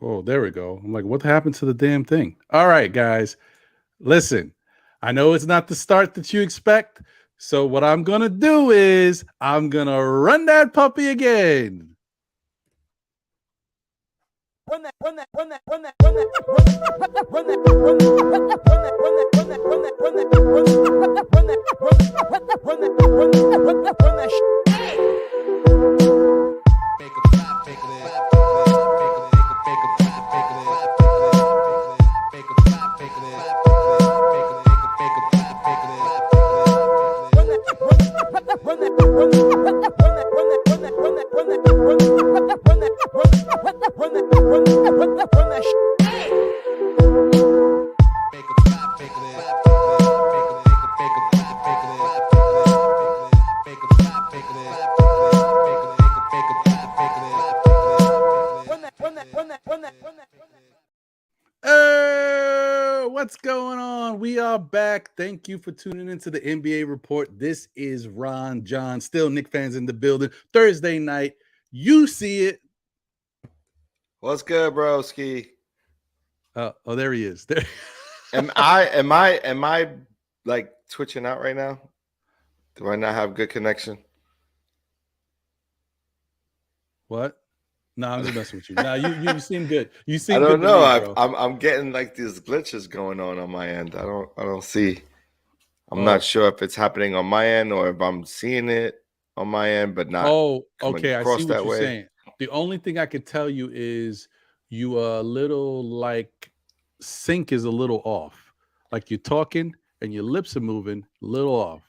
Oh, there we go. I'm like, what happened to the damn thing? All right, guys, listen. I know it's not the start that you expect. So what I'm going to do is I'm going to run that puppy again. What's going on? We are back. Thank you for tuning into the NBA Report. This is Ron John. Still Knicks fans in the building. Thursday night. You see it. What's good, broski? Oh, there he is. There. Am I like twitching out right now? Do I not have good connection? What? No, I'm just messing with you. No, you seem good. You seem. I don't good know. To me, I'm getting like these glitches going on my end. I don't see. I'm not sure if it's happening on my end or if I'm seeing it on my end, but not. Oh, okay. I see what you're saying. The only thing I could tell you is you are a little like sync is a little off. Like you're talking and your lips are moving a little off.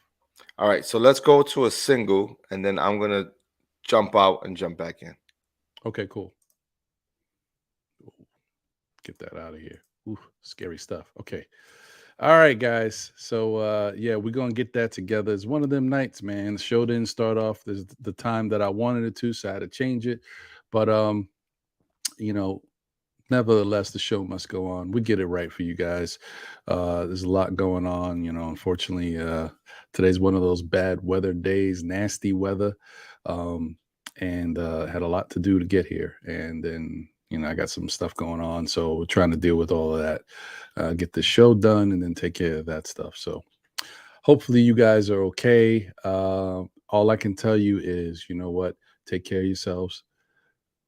All right, so let's go to a single, and then I'm gonna jump out and jump back in. Okay, cool. Get that out of here. Ooh, scary stuff. Okay. All right, guys. So yeah, we're gonna get that together. It's one of them nights, man. The show didn't start off the time that I wanted it to, so I had to change it. But you know, nevertheless, the show must go on. We get it right for you guys. There's a lot going on. You know, unfortunately, today's one of those bad weather days, nasty weather. And had a lot to do to get here. And then, you know, I got some stuff going on. So we're trying to deal with all of that, get the show done and then take care of that stuff. So hopefully you guys are okay. All I can tell you is, you know what, take care of yourselves.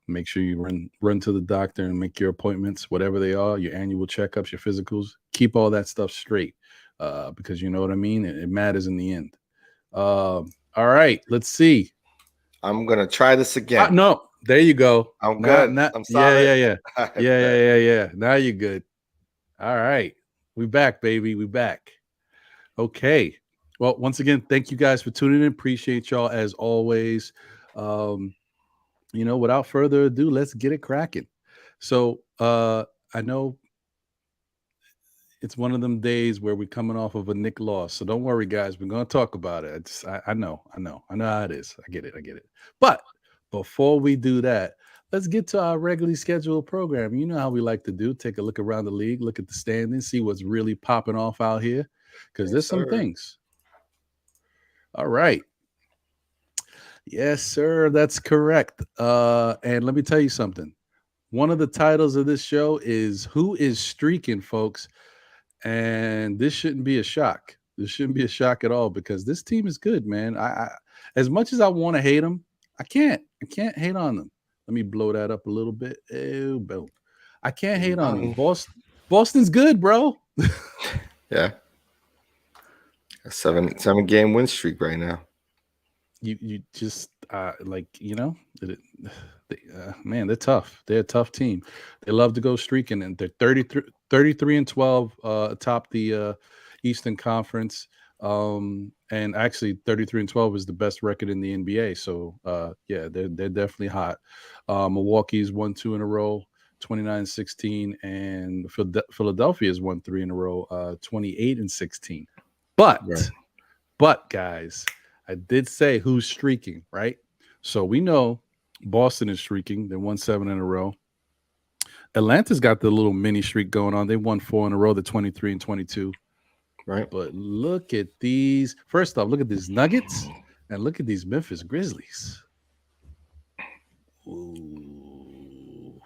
Make sure you run to the doctor and make your appointments, whatever they are, your annual checkups, your physicals. Keep all that stuff straight because you know what I mean? It matters in the end. All right, let's see. I'm gonna try this again. No, there you go. I'm good. I'm sorry. Yeah. Now you're good. All right, we back, baby. We back. Okay. Well, once again, thank you guys for tuning in. Appreciate y'all as always. You know, without further ado, let's get it cracking. So I know it's one of them days where we're coming off of a Knicks loss. So don't worry, guys. We're going to talk about it. I know how it is. I get it. But before we do that, let's get to our regularly scheduled program. You know how we like to do. Take a look around the league, look at the standings, see what's really popping off out here. Because there's some things. All right. Yes, sir. That's correct. And let me tell you something. One of the titles of this show is Who is Streaking, folks? And this shouldn't be a shock. This shouldn't be a shock at all because this team is good, man. I as much as I want to hate them, I can't hate on them. Let me blow that up a little bit. Oh, boom. I can't hate on them. Boston's good, bro. Yeah. A seven game win streak right now. You just like man, they're tough. They're a tough team. They love to go streaking, and they're 33 and 12 atop the Eastern Conference. And actually 33 and 12 is the best record in the NBA. So yeah, they're definitely hot. Milwaukee's won 2 in a row, 29-16, and Philadelphia's won 3 in a row, 28-16. Right. But guys, I did say who's streaking, right? So we know Boston is streaking. They won 7 in a row. Atlanta's got the little mini streak going on. They won 4 in a row, the 23-22. Right. But look at these. First off, look at these Nuggets and look at these Memphis Grizzlies. Ooh.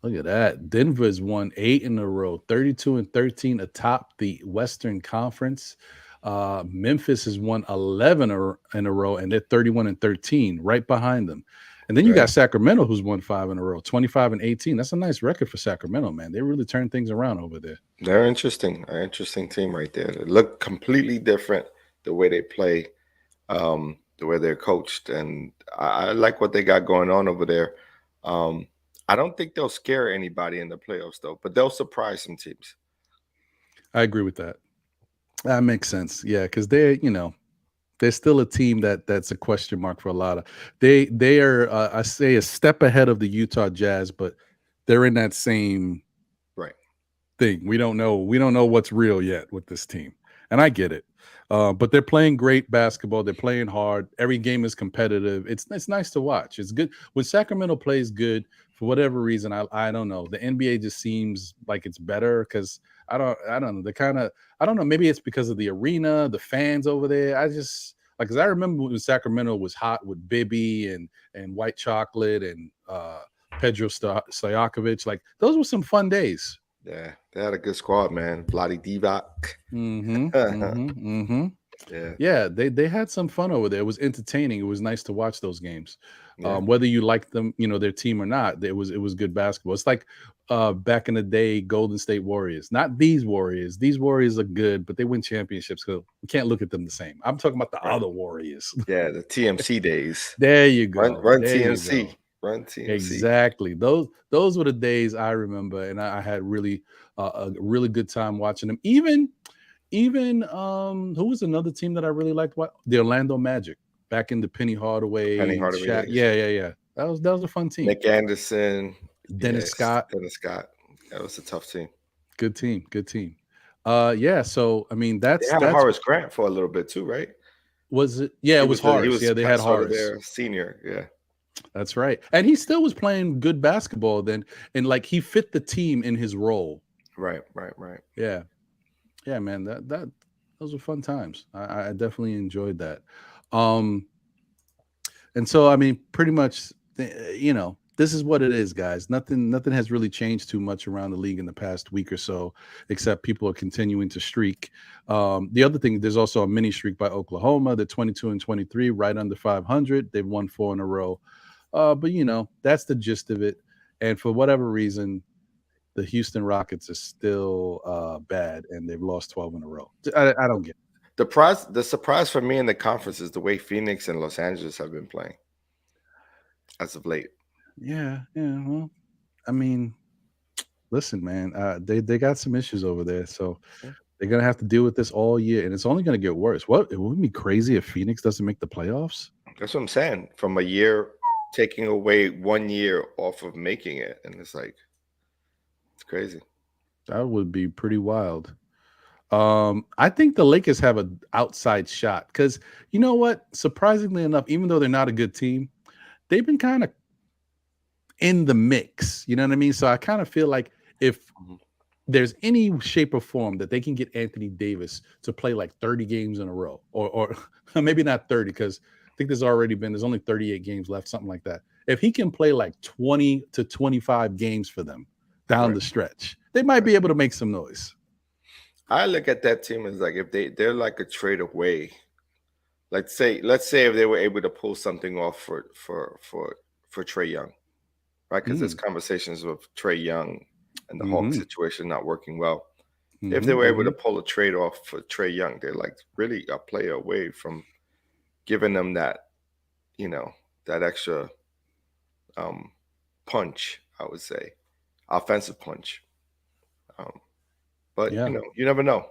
Look at that. Denver's won 8 in a row, 32-13 atop the Western Conference. Memphis has won 11 in a row, and they're 31-13, right behind them. And then you got Sacramento, who's won 5 in a row, 25-18. That's a nice record for Sacramento, man. They really turn things around over there. They're interesting. An interesting team right there. They look completely different the way they play, the way they're coached, and I like what they got going on over there. I don't think they'll scare anybody in the playoffs, though, but they'll surprise some teams. I agree with that. That makes sense. Yeah, because they're still a team that's a question mark for a lot of. They are I say a step ahead of the Utah Jazz, but they're in that same Right thing. We don't know what's real yet with this team, and I get it. But they're playing great basketball. They're playing hard. Every game is competitive. It's nice to watch. It's good when Sacramento plays good. For whatever reason, I don't know. The NBA just seems like it's better because I don't know. I don't know. Maybe it's because of the arena, the fans over there. I just like because I remember when Sacramento was hot with Bibby and White Chocolate and Pedro Stojakovic. Like those were some fun days. Yeah, they had a good squad, man. Vlade Divac. Yeah, they had some fun over there. It was entertaining. It was nice to watch those games. Yeah. Whether you liked them, their team or not, it was good basketball. It's like back in the day, Golden State Warriors. Not these Warriors. These Warriors are good, but they win championships, so we can't look at them the same. I'm talking about the other Warriors. Yeah, the TMC days. There you go. Run there TMC. You go. Run TMC. Exactly. Those were the days I remember, and I had really a really good time watching them. Even who was another team that I really liked? What the Orlando Magic back in the Penny Hardaway. Days. Yeah. That was a fun team. Nick Anderson, Dennis Scott. That was a tough team. Good team. Yeah. So I mean, that's Horace Grant for a little bit too, right? Was it? Yeah, it was Horace. They had Horace. Their senior. Yeah. That's right. And he still was playing good basketball then, and like he fit the team in his role. Right. Yeah. Yeah, man, those were fun times. I definitely enjoyed that. And so I mean, pretty much, this is what it is, guys. Nothing has really changed too much around the league in the past week or so, except people are continuing to streak. The other thing, there's also a mini streak by Oklahoma. They're 22-23, right under 500. They've won 4 in a row. But that's the gist of it. And for whatever reason, the Houston Rockets are still bad, and they've lost 12 in a row. I don't get it. The surprise for me in the conference is the way Phoenix and Los Angeles have been playing as of late. Yeah. Well, I mean, listen, man, they got some issues over there, so they're gonna have to deal with this all year, and it's only gonna get worse. What? It wouldn't be crazy if Phoenix doesn't make the playoffs. That's what I'm saying. From a year, taking away 1 year off of making it, and it's like. It's crazy. That would be pretty wild. I think the Lakers have an outside shot because you know what? Surprisingly enough, even though they're not a good team, they've been kind of in the mix. You know what I mean? So I kind of feel like if there's any shape or form that they can get Anthony Davis to play like 30 games in a row, or maybe not 30, because I think there's only 38 games left, something like that. If he can play like 20 to 25 games for them down the stretch, they might be able to make some noise. I look at that team as like if they're like a trade away. Let's say if they were able to pull something off for Trae Young, right? Because there's conversations with Trae Young and the Hawks situation not working well. if they were able to Hmm. pull a trade off for Trey Young, they're like really a player away from giving them that, you know, that extra um, punch. I would say offensive punch. Um, but Yeah. you never know.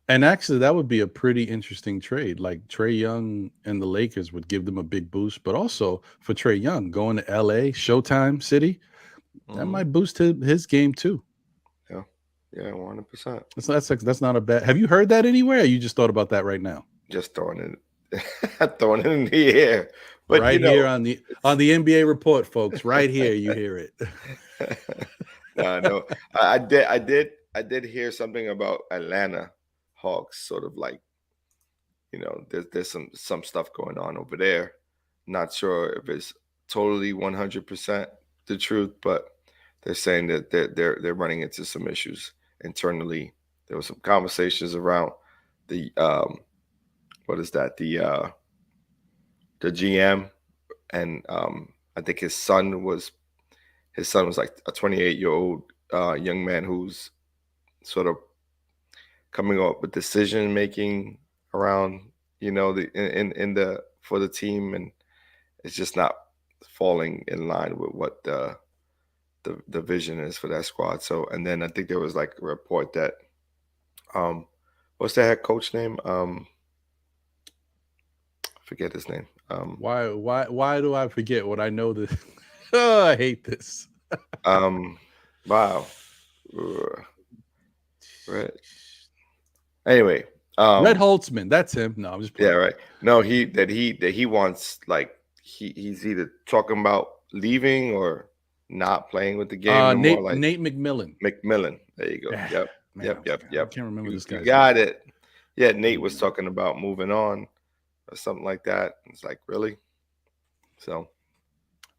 And actually, that would be a pretty interesting trade. Like Trey Young and the Lakers would give them a big boost, but also for Trey Young going to LA, Showtime City, that Hmm. might boost his game too. Yeah, yeah, 100%. That's not a bad. Have you heard that anywhere? Or you just thought about that right now, Just throwing it, throwing it in the air. But right here on it's the NBA report, folks. Right here, you hear it. no, no. I did hear something about Atlanta Hawks. Sort of like there's some stuff going on over there. Not sure if it's totally 100% the truth, but they're saying that they're running into some issues internally. There was some conversations around the what is that the GM, and I think his son was like a 28-year-old young man who's sort of coming up with decision making around the in the for the team, and it's just not falling in line with what the vision is for that squad. So, and then I think there was like a report that um what's the head coach name? I forget his name. Why do I forget what I know this? Oh, I hate this. Um wow. Uh, right. Anyway, Red um Holtzman, that's him. No, I'm just yeah, playing. right. No, he wants, like, he's either talking about leaving or not playing with the game no more. Like Nate McMillan. McMillan. There you go. Yeah, Yep. man, Yep. Yep. I Yep. can't remember this You guy's name. got it. Yeah, Nate was Mm. talking about moving on or something like that. It's like, really? So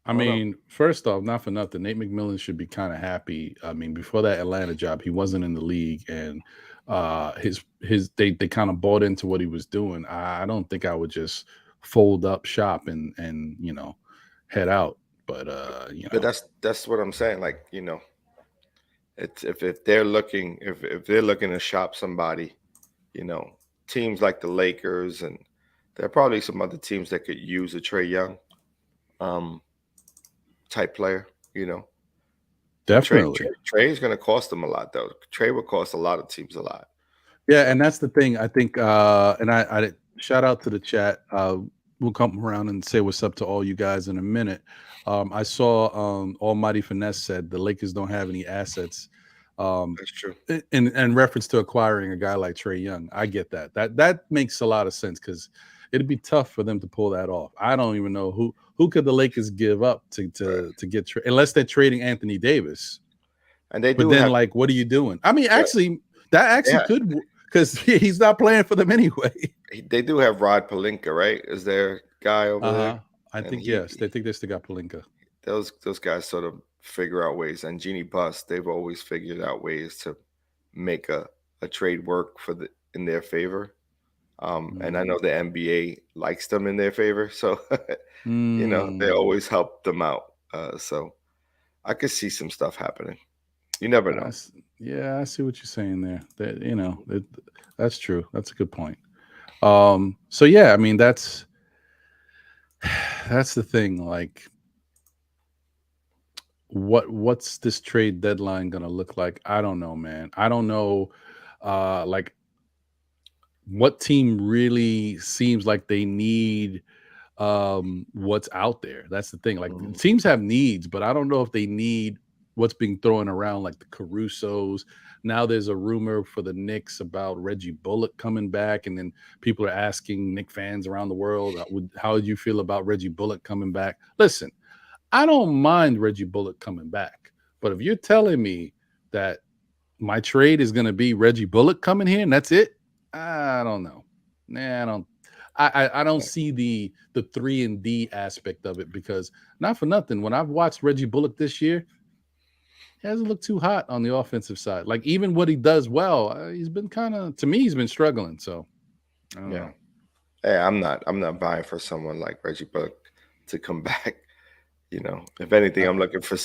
I I don't know. mean, first off, not for nothing, Nate McMillan should be kind of happy. I mean, before that Atlanta job, he wasn't in the league, and his they kind of bought into what he was doing. I don't think I would just fold up shop and head out. But But that's what I'm saying. Like, it's if they're looking, if they're looking to shop somebody, you know, teams like the Lakers, and there are probably some other teams that could use a Trey Young um type player, you know. But definitely. Trey is going to cost them a lot, though. Trey will cost a lot of teams a lot. Yeah, So and that's the thing. I think, and I shout out to the chat. We'll come around and say what's up to all you guys in a minute. I saw Almighty Finesse said the Lakers don't have any assets. that's true. In reference to acquiring a guy like Trey Young. I get that. That makes a lot of sense because it'd be tough for them to pull that off. I don't even know who could the Lakers give up Right. to get unless they're trading Anthony Davis. And they But do then, have, like, what are you doing? I mean, right. actually, that actually Yeah, could because he's not playing for them anyway. they do have Rod Palinka, right? Is their guy over there? Uh-huh. I And think yes. They think they still got Palinka. those guys sort of figure out ways. And Jeannie Buss, they've always figured out ways to make a trade work for the in their favor. And I Mm. know the NBA likes them in their favor, so they Mm. always help them out. So I could see some stuff happening. You never know. Yeah, I see what you're saying there. That's true. That's a good point. So yeah, I mean that's the thing. Like, what's this trade deadline gonna look like? I don't know, man. I don't know. Like, what team really seems like they need what's out there. That's the thing. Like, Mhm. teams have needs, but I don't know if they need what's being thrown around, like the Carusos. Now there's a rumor for the Knicks about Reggie Bullock coming back, and then people are asking Knick fans around the world, how would you feel about Reggie Bullock coming back? Listen, I don't mind Reggie Bullock coming back, but if you're telling me that my trade is going to be Reggie Bullock coming here and that's it, I don't know. Nah, I don't. I don't see the 3 and D aspect of it because, not for nothing, when I've watched Reggie Bullock this year, he hasn't looked too hot on the offensive side. Like, even what he does well, he's been kind of, to me, he's been struggling. So I don't Yeah. know. Hey, I'm not buying for someone like Reggie Buck to come back. If anything, I, I'm looking for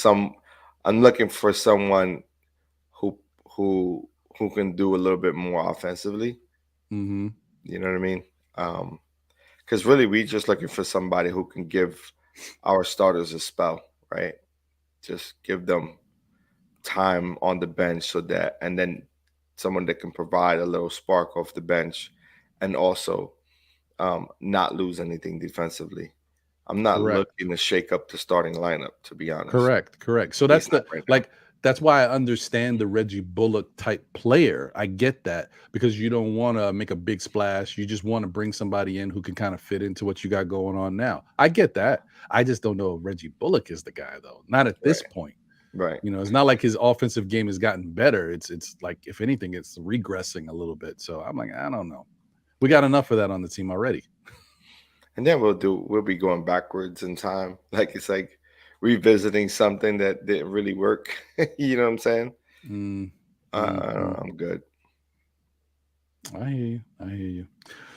someone who who who can do a little bit more offensively. Mm-hmm. You know what I mean? Because really, we just looking for somebody who can give our starters a spell, right? Just give them time on the bench so that, and then someone that can provide a little spark off the bench, and also not lose anything defensively. I'm not Correct. looking to shake up the starting lineup, to be honest. Correct. So At that's least not the right now. like that's why I understand the Reggie Bullock type player. I get that because you don't want to make a big splash. You just want to bring somebody in who can kind of fit into what you got going on now. I get that. I just don't know if Reggie Bullock is the guy though. Not at this Right, point. right. You know, it's not like his offensive game has gotten better. It's like if anything, it's regressing a little bit. So I'm like, I don't know. We Yeah. got enough of that on the team already. And then we'll be going backwards in time. Like it's like revisiting something that didn't really work. You know what I'm saying? Mm, I don't mm. know, I'm good. I hear you. I hear you.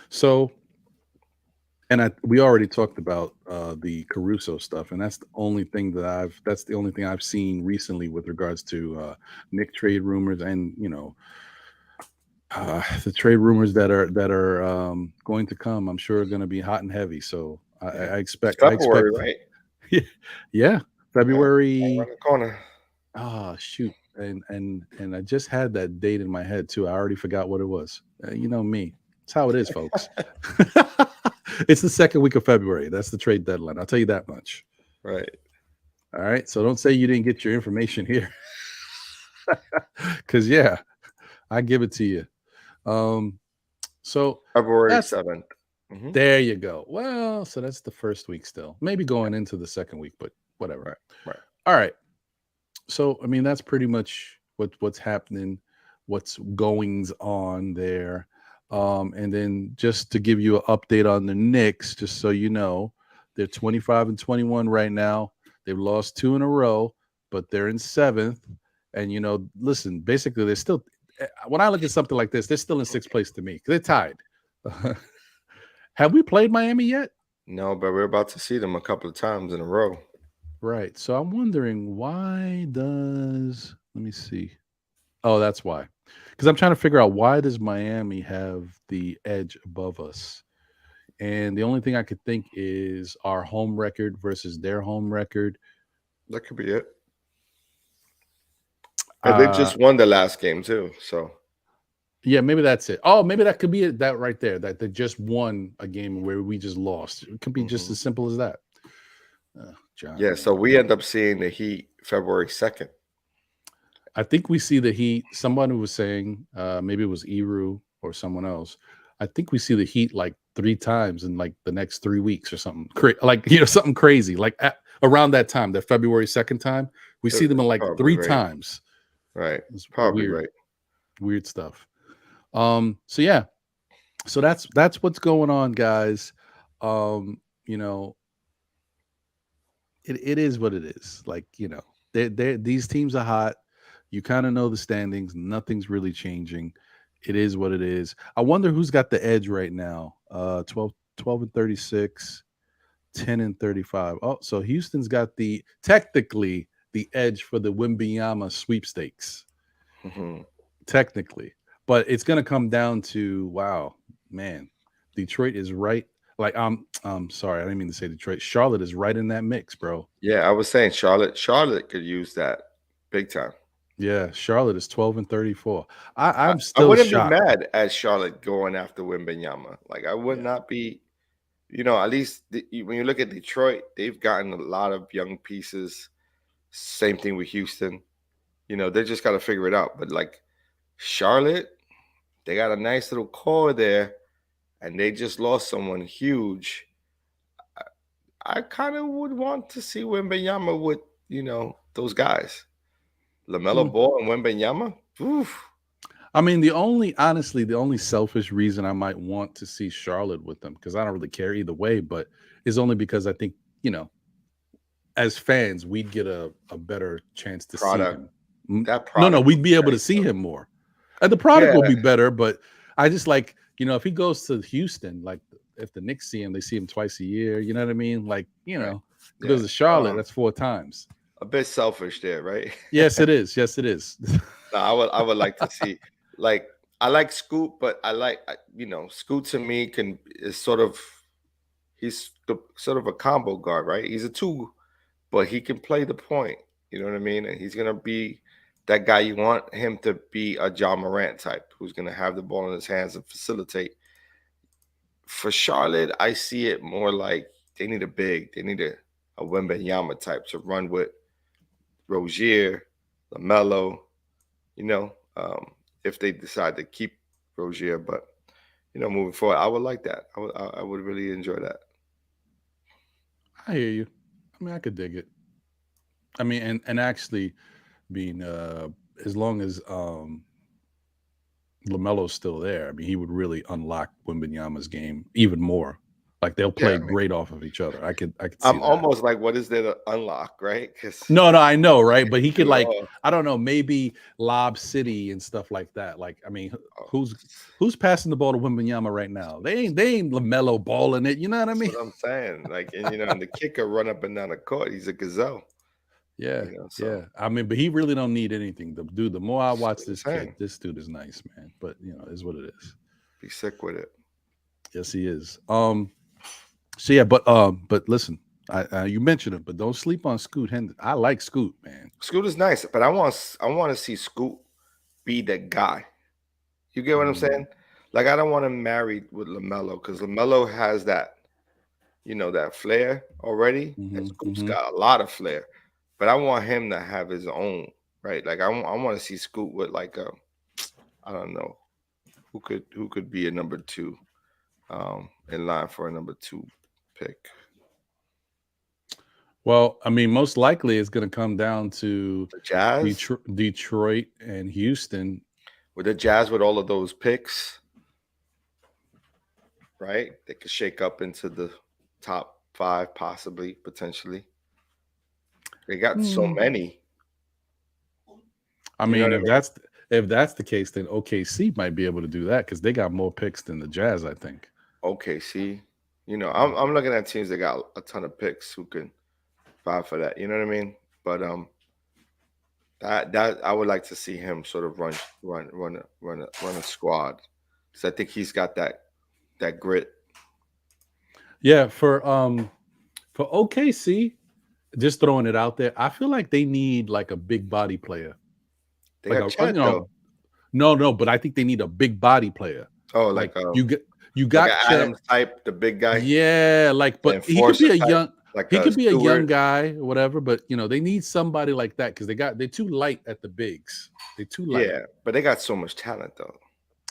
So, and we already talked about the Caruso stuff, and that's the only thing I've seen recently with regards to Nick trade rumors, and the trade rumors that are going to come. I'm sure are going to be hot and heavy. So I, Yeah. I It's expect I February, expect right? yeah, Yeah. Right February. around the corner. Ah, shoot, and I just had that date in my head too. I already forgot what it was. You know me. It's how it is, folks. It's the second week of February. That's the trade deadline. I'll tell you that much. Right. All right. So don't say you didn't get your information here. Cause yeah, I give it to you. Um, so February that's 7th. Hmm. there you go. Well, so that's the first week still. Maybe going into the second week, but whatever. Right. Right. All right. So I mean that's pretty much what's happening, what's goings on there. And then just to give you an update on the Knicks, just so you know, they're 25-21 right now. They've lost two in a row, but they're in seventh. And listen, basically they're still. When I look at something like this, they're still in sixth place to me because they're tied. Have we played Miami yet? No, but we're about to see them a couple of times in a row. Right. So I'm wondering why does let me see. Oh, that's why. Because I'm trying to figure out why does Miami have the edge above us? And the only thing I could think is our home record versus their home record. That could be it. And they Uh just won the last game too. So yeah, maybe that's it. Oh, maybe that could be it, that right there. That they just won a game where we just lost. It could be just mhm. as simple as that. John, Yeah, so we end up seeing the Heat February 2nd. I think we see the Heat. Someone was saying, maybe it was Eru or someone else. I think we see the Heat like three times in like the next 3 weeks or something. Like something crazy. Like around that time, that February 2nd time, we see them in like Probably three right. times. Right. It's Probably right. weird stuff. So yeah, so that's what's going on, guys. Um, you know, it is what it is. Like, these teams are hot. You kind of know the standings. Nothing's really changing. It is what it is. I wonder who's got the edge right now. 12 and 36, 10 and 35. Oh, so Houston's got technically the edge for the Wimbyama sweepstakes. Mhm. Technically. But it's gonna come down to, wow, man, Detroit is right. Like I'm sorry, I didn't mean to say Detroit. Charlotte is right in that mix, bro. Yeah, I was saying Charlotte. Charlotte could use that big time. Yeah, Charlotte is 12 and 34. I, I'm I still wouldn't be shocked. mad at Charlotte going after Wimbenyama. Like I would Yeah. not be. At least when you look at Detroit, they've gotten a lot of young pieces. Same thing with Houston. They just got to figure it out. But like Charlotte, they got a nice little core there, and they just lost someone huge. I kind of would want to see Wembenyama with, those guys. LaMelo Mm. Ball and Wembenyama. Oof. I mean, honestly, the only selfish reason I might want to see Charlotte with them, because I don't really care either way, but is only because I think, as fans, we'd get a better chance to see Product. him. That No, product would we'd be be able to nice, see though. him more. And the product Yeah, will be better, but I just like, if he goes to Houston, like if the Knicks see him, they see him twice a year. You know what I mean? Like, right. if he Yeah. goes to Charlotte, that's four times. A bit selfish there, right? Yes, it is. Yes, it is. No, I would like to see like I like Scoot, but Scoot to me is sort of sort of a combo guard, right? He's a two, but he can play the point. You know what I mean? And he's gonna be that guy you want him to be, a John Morant type, who's gonna have the ball in his hands and facilitate. For Charlotte, I see it more like they need a big, they need a Wembanyama type to run with Rozier, LaMelo, you know, if they decide to keep Rozier. But moving forward, I would like that. I would really enjoy that. I hear you. I mean, I could dig it. I mean, and actually, being as long as Lamelo's still there, I mean, he would really unlock Wembanyama's game even more. Like they'll Yeah, play I mean, great off of each other. I could see I'm that. almost like, what is there to unlock, right? Because No, I know, right? But he could, do it like, all. I don't know, maybe Lob City and stuff like that. Like, I mean, Oh, who's passing the ball to Wembanyama right now? They ain't Lamelo balling it. You know what I that's mean? what I'm saying. Like, and the kicker run up and down the court. He's a gazelle. Yeah, So yeah. I mean, but he really don't need anything. The more I that's watch what I'm this kid, saying. this dude is nice, man. But is what it is. Be sick with it. Yes, he is. So yeah, but listen, you mentioned him, but don't sleep on Scoot Henderson. I like Scoot, man. Scoot is nice, but I want to see Scoot be the guy. You get what I'm Mm, saying? Like, I don't want him married with LaMelo, because LaMelo has that, that flair already, and Scoot's mm-hmm. got a lot of flair. But I want him to have his own, right? Like, I want to see Scoot with, like, I don't know, who could be a number two, in line for a number two pick. Well, I mean, most likely it's going to come down to The Jazz, Detroit and Houston. with the Jazz, with all of those picks, right? They could shake up into the top 5, possibly, potentially. They got so many. I You know mean, what I mean? if that's the case, then OKC might be able to do that because they got more picks than the Jazz, I think. Okay, see, I'm looking at teams that got a ton of picks who can vie for that. You know what I mean? But that I would like to see him sort of run a squad, because I think he's got that grit. Yeah, for OKC, just throwing it out there, I feel like they need like a big body player. They Like got Chad though. No, but I think they need a big body player. Oh, Like like you like got an Chet. Adams type, the big guy, Yeah, like, the but he could be enforcer a type, young like he a could be a young Stewart. guy or whatever, but they need somebody like that because they're too light at the bigs. They're too light. Yeah, but they got so much talent though.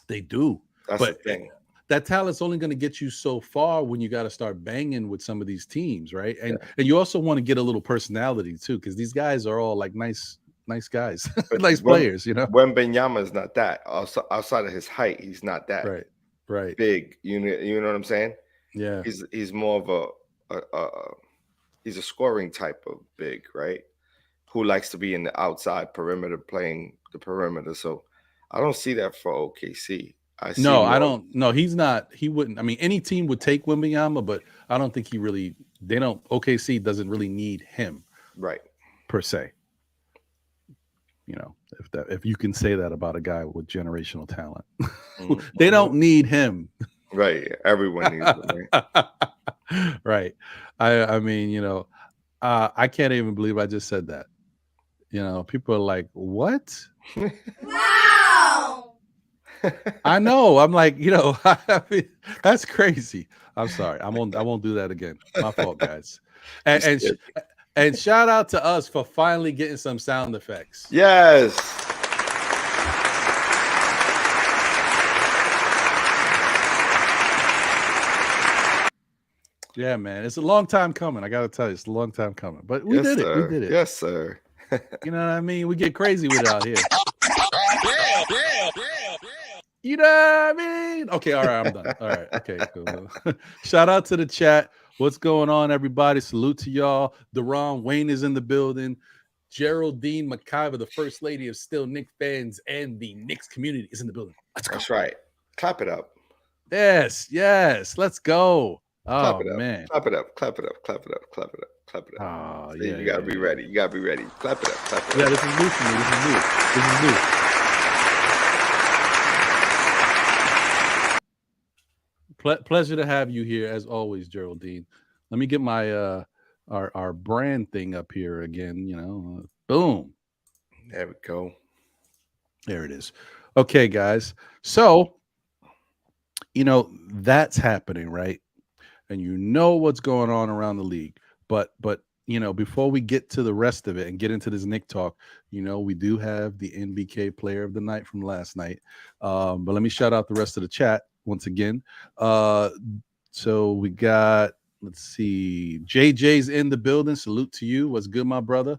They do. That's But the thing. that talent's only going to get you so far when you got to start banging with some of these teams, right? And Yeah. and you also want to get a little personality too, because these guys are all like nice guys, But nice players, Wembanyama is not that. Also, outside of his height, he's not that Right. big. You know what I'm saying? Yeah. He's more of he's a scoring type of big, right? Who likes to be in the outside perimeter, playing the perimeter. So I don't see that for OKC. I see No, I more. don't. No, he's not. He wouldn't. I mean, any team would take Wembanyama, but I don't think they don't. OKC doesn't really need him Right. per se. If you can say that about a guy with generational talent, they don't need him. Right. Everyone needs him, right? Right. I mean, I can't even believe I just said that. People are like, what? Wow! I know. I'm like, I mean, that's crazy. I'm sorry. I won't do that again. My fault, guys. And shout out to us for finally getting some sound effects. Yes. Yeah, man. It's a long time coming. I got to tell you, it's a long time coming. But we did it. We did it. Yes, sir. You know what I mean? We get crazy with it out here. You know what I mean? Okay, all right, I'm done. All right, okay, cool. Shout out to the chat. What's going on, everybody? Salute to y'all. Deron Wayne is in the building. Geraldine McIver, the first lady of Still Knicks fans and the Knicks community, is in the building. Let's go. That's right. Clap it up. Yes. Let's go. Clap Oh, it up. man. Clap it up. Clap it up. Clap it up. Clap it up. Clap it up. Oh, See, yeah. you gotta be ready. You gotta be ready. Clap it up. Clap it up. Yeah, this is new for me. This is new. Pleasure to have you here as always, Geraldine. Let me get my our brand thing up here again. Boom, There we go. there it is. Okay, guys. So that's happening, right? And what's going on around the league. But before we get to the rest of it and get into this Nick talk, we do have the NBK player of the night from last night. But let me shout out the rest of the chat once again. So we got, let's see, JJ's in the building. Salute to you. What's good, my brother?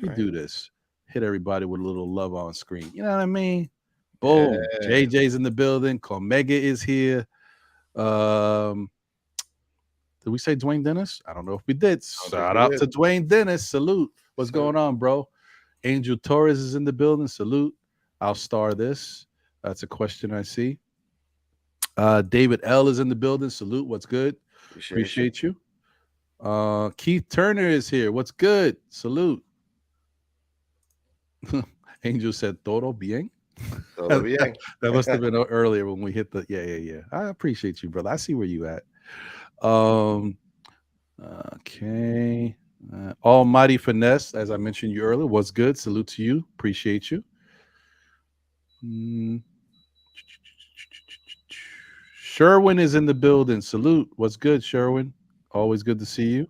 Let me do this. Hit everybody with a little love on screen. You know what I mean? Boom. Yeah. JJ's in the building. Comega is here. Did we say Dwayne Dennis? I don't know if we did. Shout out to Dwayne Dennis. Salute. What's going on, bro? Angel Torres is in the building. Salute. I'll star this. That's a question I see. David L is in the building. Salute. What's good? Appreciate you. Keith Turner is here. What's good? Salute. Angel said todo bien. Todo bien. That must have been earlier when we hit the yeah. I appreciate you, brother. I see where you at. Okay. Almighty Finesse, as I mentioned you earlier, what's good? Salute to you. Appreciate you. Sherwin is in the building. Salute. What's good, Sherwin? Always good to see you.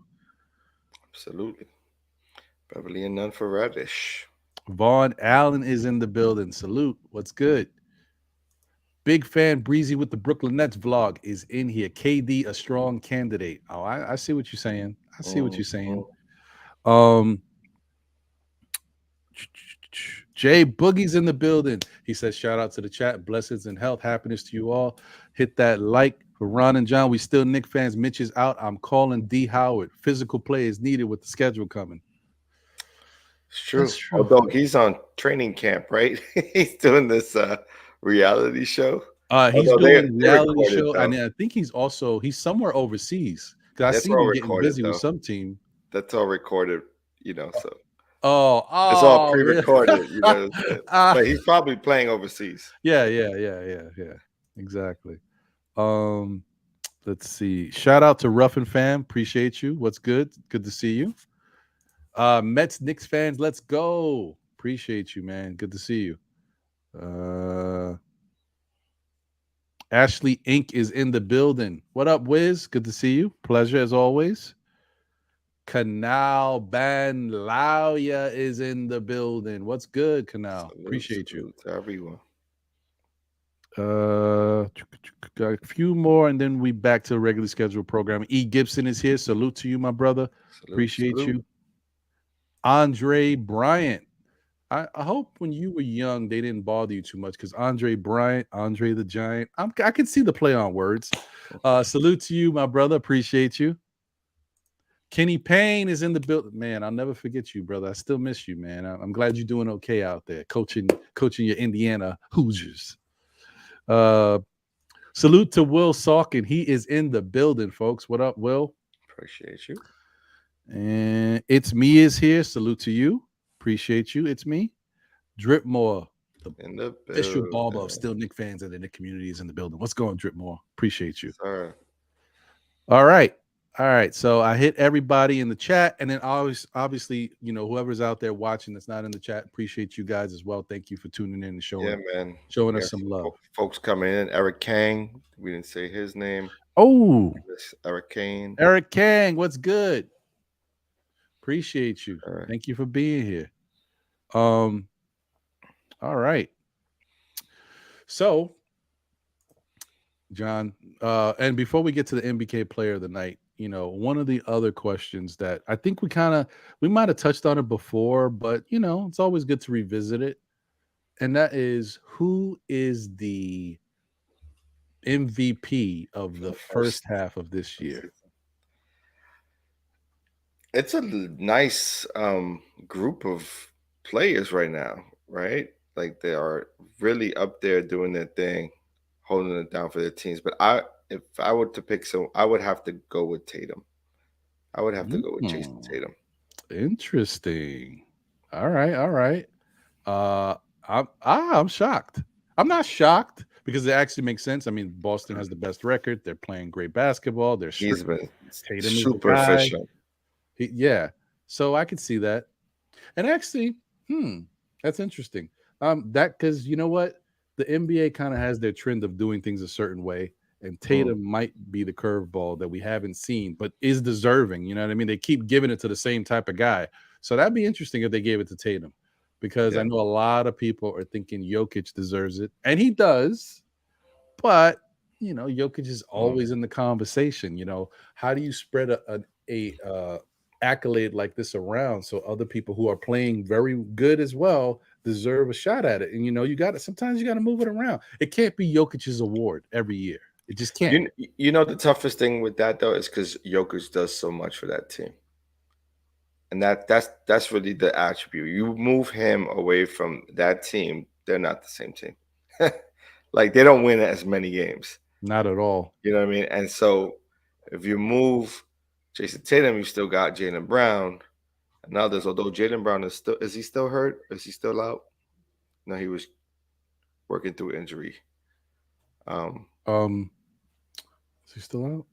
Absolutely. Beverly and none for Radish. Vaughn Allen is in the building. Salute. What's good? Big fan Breezy with the Brooklyn Nets vlog is in here. KD, a strong candidate. Oh, I see what you're saying. I see what you're saying. Jay Boogie's in the building. He says, shout out to the chat. Blessings and health. Happiness to you all. Hit that like for Ron and John. We still Knicks fans. Mitch is out. I'm calling D. Howard. Physical play is needed with the schedule coming. It's true. Although he's on training camp, right? He's doing this reality show. He's doing reality show, and I think he's somewhere overseas because I seen him getting busy with some team. That's all recorded, So it's all pre-recorded, really? But he's probably playing overseas. Yeah. Exactly. Let's see. Shout out to Ruffin fam. Appreciate you. What's good? Good to see you. Mets Knicks fans, let's go. Appreciate you, man. Good to see you. Ashley Inc. is in the building. What up, Wiz? Good to see you. Pleasure as always. Canal Ban Lauya is in the building. What's good, Canal? Appreciate you. To everyone. Got a few more, and then we back to the regularly scheduled program. E. Gibson is here. Salute to you, my brother. Appreciate you. Andre Bryant. I hope when you were young, they didn't bother you too much because Andre Bryant, Andre the Giant. I can see the play on words. Salute to you, my brother. Appreciate you. Kenny Payne is in the building. Man, I'll never forget you, brother. I still miss you, man. I'm glad you're doing okay out there, coaching your Indiana Hoosiers. Salute to Will Salkin. He is in the building, folks. What up, Will? Appreciate you. And It's Me is here. Salute to you. Appreciate you. It's me. Dripmore, the official barber of Still Knick fans and the Knick community is in the building. What's going, Dripmore? Appreciate you. Sir. All right. So I hit everybody in the chat, and then obviously, whoever's out there watching that's not in the chat, appreciate you guys as well. Thank you for tuning in and showing us some love. Folks coming in. Eric Kang. We didn't say his name. Oh, Eric Kang. Eric Kang, what's good? Appreciate you. Right. Thank you for being here. All right. So, John, and before we get to the NBK player of the night, one of the other questions that I think we might have touched on it before, but it's always good to revisit it. And that is, who is the MVP of the first half of this year? It's a nice group of players right now, right? Like they are really up there doing their thing, holding it down for their teams. But if I were to pick I would have to go with Tatum. I would have to go with Jason Tatum. Interesting. All right. I'm shocked. I'm not shocked because it actually makes sense. I mean, Boston has the best record. They're playing great basketball. They're He's streaking. been Tatum is the super guy. efficient. Yeah. So I could see that. And actually, hmm, that's interesting. That because you know what, the NBA kind of has their trend of doing things a certain way, and Mm, Tatum might be the curveball that we haven't seen, but is deserving. You know what I mean? They keep giving it to the same type of guy, so that'd be interesting if they gave it to Tatum, because I yeah. know a lot of people are thinking Jokic deserves it, and he does. But Jokic is Mm. always in the conversation. How do you spread accolade like this around so other people who are playing very good as well deserve a shot at it? And you got to sometimes you got to move it around. It can't be Jokic's award every year. It just can't. You know the toughest thing with that though is because Jokic does so much for that team, and that's really the attribute. You move him away from that team, they're not the same team. Like they don't win as many games. Not at all. You know what I mean? And so if you move Jason Tatum, you still got Jaylen Brown and others. Although Jaylen Brown is he still hurt? Is he still out? No, he was working through injury. Um, Um, is he still out?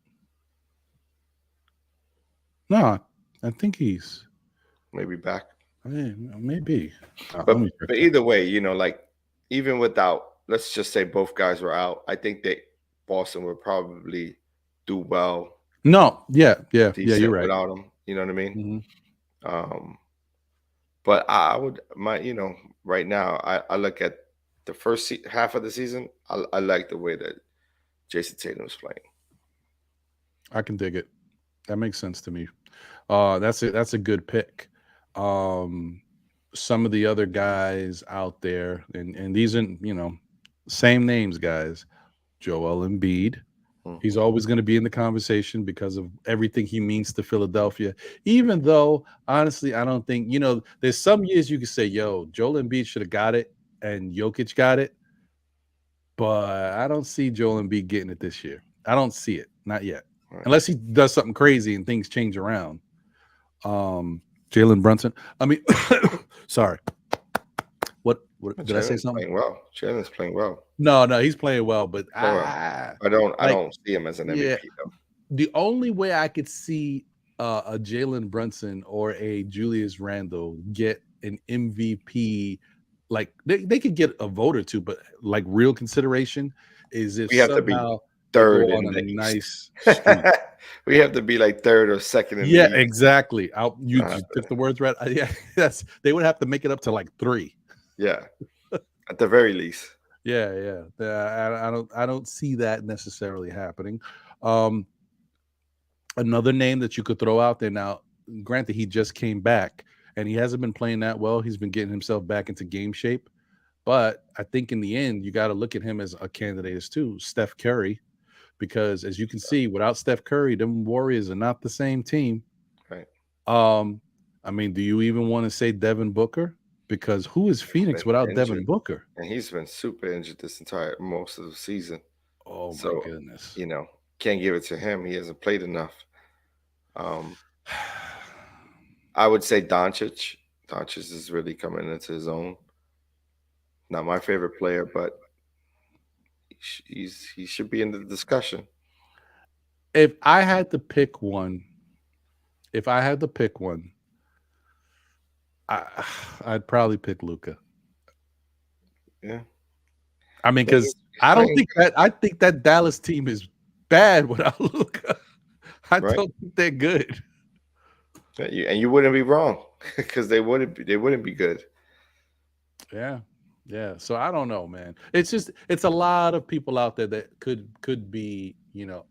No, I think he's. maybe back. Maybe. Let But me check but that. either way, like even without, let's just say both guys were out, I think that Boston would probably do well, No, yeah. You're decent right. without him. You know what I mean? Hmm. Um, but I would right now I look at the first half of the season. I like the way that Jason Tatum is playing. I can dig it. That makes sense to me. That's a good pick. Um, some of the other guys out there, and these are same names, guys. Joel Embiid. He's Mhm. always going to be in the conversation because of everything he means to Philadelphia. Even though, honestly, I don't think There's some years you could say, "Yo, Joel Embiid should have got it, and Jokic got it," but I don't see Joel Embiid getting it this year. I don't see it, not yet, Right. unless he does something crazy and things change around. Jalen Brunson. I mean, sorry. What did I say Jalen's something? playing well. Jalen's playing well. No, he's playing well, but Playing well. I like don't see him as an yeah, MVP though. the only way I could see a Jalen Brunson or a Julius Randle get an MVP, like they could get a vote or two, but like real consideration is if We have to be somehow they go third on in a the East. nice streak. We have to be like third or second in the Yeah, East. exactly. You Uh, just took the words right. Yeah, they would have to make it up to like three. yeah, at the very least. Yeah. I don't see that necessarily happening. Um, Another name that you could throw out there now. Granted, he just came back and he hasn't been playing that well. He's been getting himself back into game shape, but I think in the end, you got to look at him as a candidate as too. Steph Curry, because as you can see, without Steph Curry, them Warriors are not the same team. Right. Um, I mean, do you even want to say Devin Booker? Because who is He's Phoenix been without Devin injured, Booker? and he's been super injured this entire most of the season. Oh my So, goodness. you know, can't give it to him. He hasn't played enough. Um, I would say Doncic. Doncic is really coming into his own. Not my favorite player, but he should be in the discussion. If I had to pick one, if I had to pick one, I, I'd probably pick Luca. Yeah, I mean, yeah, because he's playing I think that Dallas team is bad without Luca. I right, don't think they're good. yeah, and you wouldn't be wrong because they wouldn't be good. Yeah. Yeah. So I don't know, man. It's a lot of people out there that could be,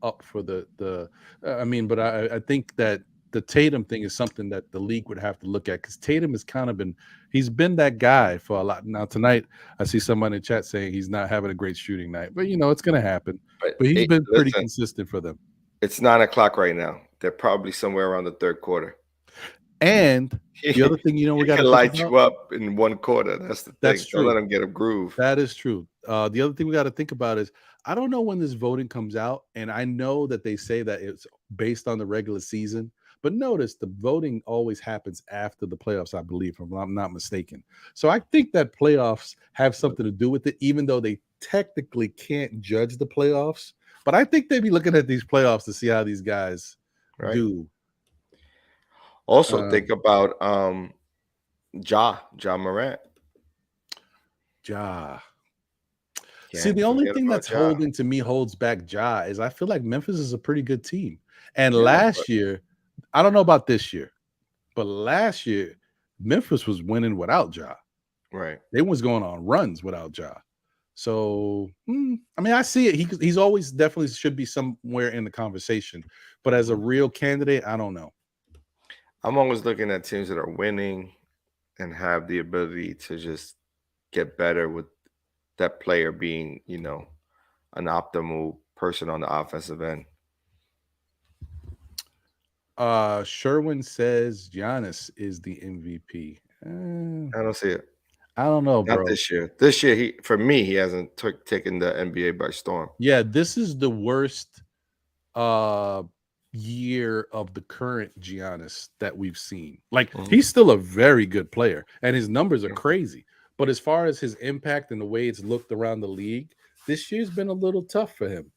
up for the I mean, but I think that the Tatum thing is something that the league would have to look at because Tatum has kind of he's been that guy for a lot. Now tonight I see somebody in chat saying he's not having a great shooting night, but it's gonna happen. But But he's been pretty listen, consistent for them. it's 9 o'clock right now. They're probably somewhere around the third quarter. And the He, other thing we he got to can think light about, you up in one quarter. That's the thing. that's Don't let true. him get a groove. That is true. The other thing we got to think about is I don't know when this voting comes out, and I know that they say that it's based on the regular season, but notice the voting always happens after the playoffs, I believe, if I'm not mistaken. So I think that playoffs have something to do with it, even though they technically can't judge the playoffs, but I think they'd be looking at these playoffs to see how these guys Right. do. Also, Uh, think about Ja Morant. Ja. See, Can't the only forget thing about that's Ja. holding to me holds back Ja is I feel like Memphis is a pretty good team. And Yeah, but last year, I don't know about this year, but last year, Memphis was winning without Ja. right. They was going on runs without Ja. So, I mean, I see it. He's always definitely should be somewhere in the conversation. But as a Mhm. real candidate, I don't know. I'm always looking at teams that are winning and have the ability to just get better with that player being, an optimal person on the offensive end. Sherwin says Giannis is the MVP. I don't see it. I don't know, Not bro. this year. This year, for me, he hasn't taken the NBA by storm. Yeah, this is the worst uh year of the current Giannis that we've seen. Like Mhm. he's still a very good player and his numbers are Yeah. crazy. But as far as his impact and the way it's looked around the league, this year's been a little tough for him.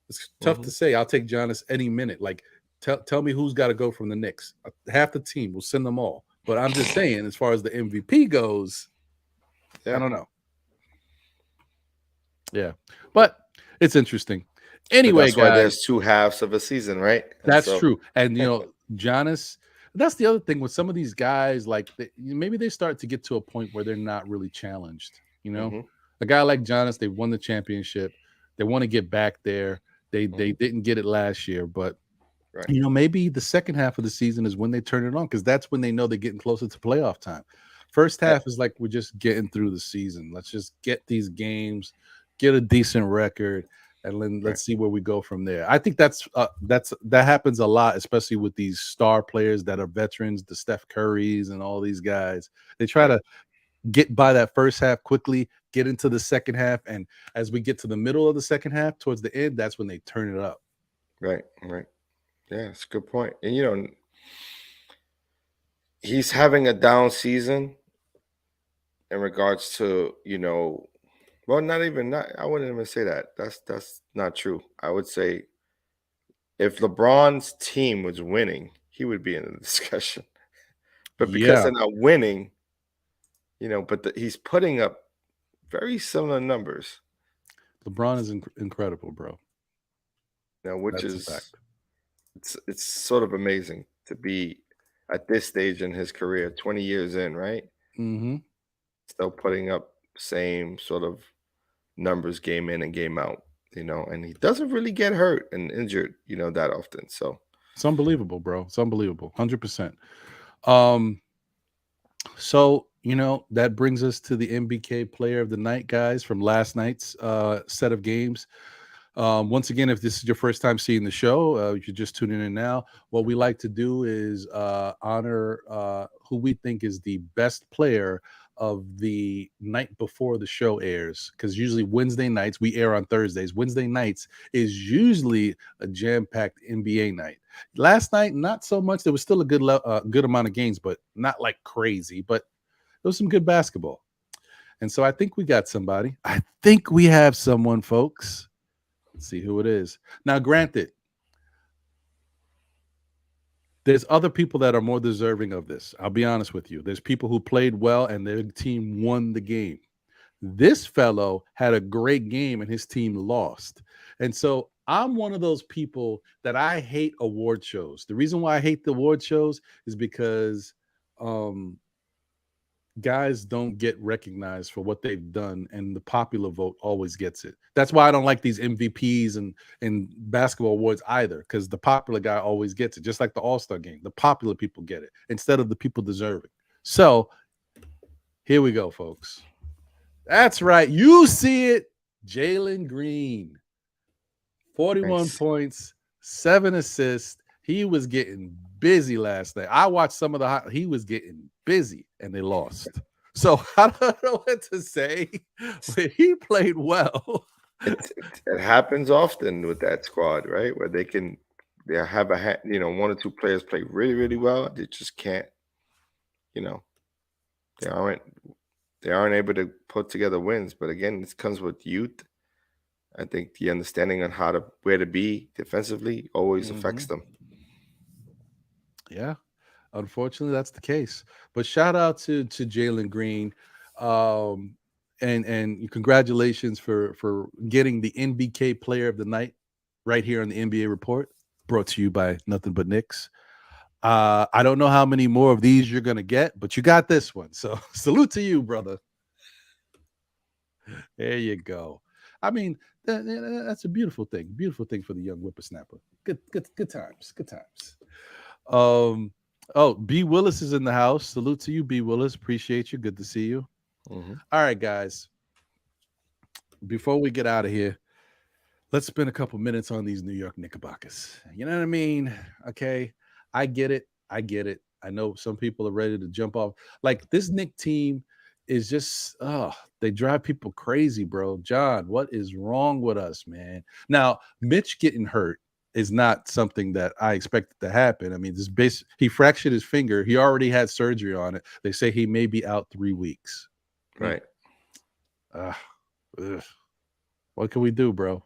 It's tough to Mhm. say. I'll take Giannis any minute. Like tell me who's got to go from the Knicks. Half the team, we'll send them all. But I'm just saying, as far as the MVP goes, I Yeah. don't know. Yeah. But it's interesting. But Anyway, that's why guys, there's two halves of a season, right? And that's so, true. And Giannis, that's the other thing with some of these guys, like maybe they start to get to a point where they're not really challenged. mhm, A guy like Giannis, they won the championship. They want to get back there. They mhm, didn't get it last year, but right, maybe the second half of the season is when they turn it on because that's when they know they're getting closer to playoff time. First eh, half is like we're just getting through the season. Let's just get these games, get a decent record, and then right, let's see where we go from there. I think that happens a lot, especially with these star players that are veterans, the Steph Currys and all these guys. They try right, to get by that first half quickly, get into the second half, and as we get to the middle of the second half, towards the end, that's when they turn it up. right. Yeah, it's a good point. And he's having a down season in regards to, well, not I wouldn't even say that. That's not true. I would say if LeBron's team was winning, he would be in the discussion. But because Yeah, they're not winning, but he's putting up very similar numbers, LeBron is incredible, bro. which That's a is fact. it's sort of amazing to be at this stage in his career, 20 years in, right? Mhm. Still putting up same sort of numbers game in and game out, and he doesn't really get hurt and injured, that often. So It's unbelievable, bro. It's unbelievable. 100%. Um, so, that brings us to the MBK player of the night, guys, from last night's set of games. Once again, if this is your first time seeing the show, if you're just tuning in now, what we like to do is honor who we think is the best player of the night before the show airs. Because usually Wednesday nights, we air on Thursdays. Wednesday nights is usually a jam-packed NBA night. Last night, not so much. There was still a good amount of games, but not like crazy. But there was some good basketball. And so I think we got somebody. I think we have someone, folks. Let's see who it is. Now, granted, there's other people that are more deserving of this. I'll be honest with you. There's people who played well and their team won the game. This fellow had a great game and his team lost. And so I'm one of those people that I hate award shows. The reason why I hate the award shows is because um, guys don't get recognized for what they've done, and the popular vote always gets it. That's why I don't like these MVPs and basketball awards either, because the popular guy always gets it, just like the All-Star game. The popular people get it instead of the people deserving. So here we go, folks. That's right. You see it. Jalen Green, 41 nice. points, 7 assists. He was getting busy last night. I watched some of he was getting busy and they lost. So I don't know what to say, but he played well. It happens often with that squad, right? Where they have one or two players play really, really well. They just can't, you know, they aren't they aren't able to put together wins. But again, this comes with youth I think the understanding on how to where to be defensively always affects Hmm. them. Yeah, unfortunately, that's the case. But shout out to Jalen Green, um, and congratulations for getting the NBK Player of the Night right here on the NBA Report, brought to you by Nothing But Knicks. I don't know how many more of these you're gonna get, but you got this one. So salute to you, brother. There you go. I mean, that's a beautiful thing for the young whippersnapper. Good times, good times. Um, oh, B Willis is in the house. Salute to you, B Willis. Appreciate you. Good to see you. Hmm. All right, guys. Before we get out of here, let's spend a couple minutes on these New York Knickerbockers. You know what I mean? Okay. I get it. I get it. I know some people are ready to jump off. Like this Nick team is just they drive people crazy, bro. John, what is wrong with us, man? Now, Mitch getting hurt is not something that I expected to happen. I mean, he fractured his finger. He already had surgery on it. They say he may be out 3 weeks. Mm. Right. Uh, what can we do, bro?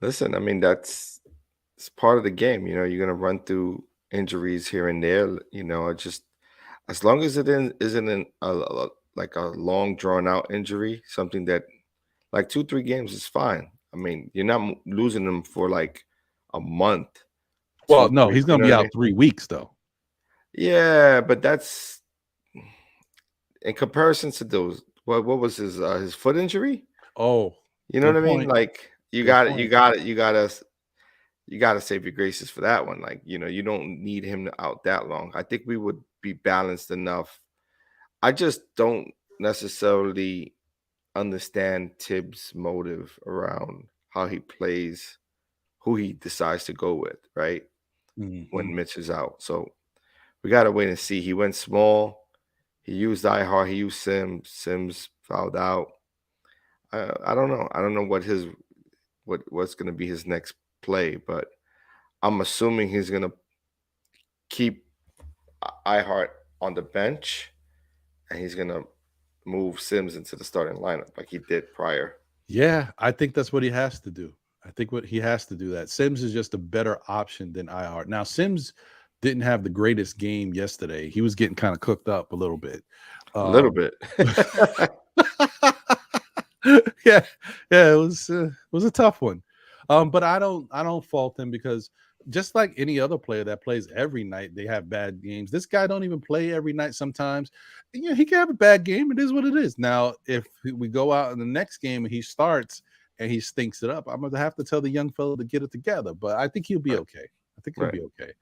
Listen, I mean it's part of the game. You're gonna run through injuries here and there. It just as long as isn't like a long drawn out injury, something that like 2 3 games is fine. I mean, you're not losing them for like a month, Well, two no, three. he's You gonna know be what I mean? out 3 weeks though. Yeah, but that's in comparison to those. What was his foot injury? Oh, You know what good I mean? point. Like Good point. you got to save your graces for that one. Like, you don't need him out that long. I think we would be balanced enough. I just don't necessarily understand Tibbs' motive around how he plays, who he decides to go with, right? Mhm. When Mitch is out. So we got to wait and see. He went small. He used iHeart. He used Sims. Sims fouled out. I don't know. I don't know what's going to be his next play, but I'm assuming he's going to keep iHeart on the bench, and he's gonna move Sims into the starting lineup like he did prior. Yeah, I think that's what he has to do. I think what he has to do that. Sims is just a better option than iHeart. Now, Sims didn't have the greatest game yesterday. He was getting kind of cooked up a little bit. A little Um, bit. yeah, yeah, it was a tough one. But I don't fault him because just like any other player that plays every night, they have bad games. This guy don't even play every night sometimes. Yeah, he can have a bad game. It is what it is. Now, if we go out in the next game and he starts and he stinks it up, I'm gonna have to tell the young fellow to get it together. But I think he'll be Right, okay. I think he'll right. be okay.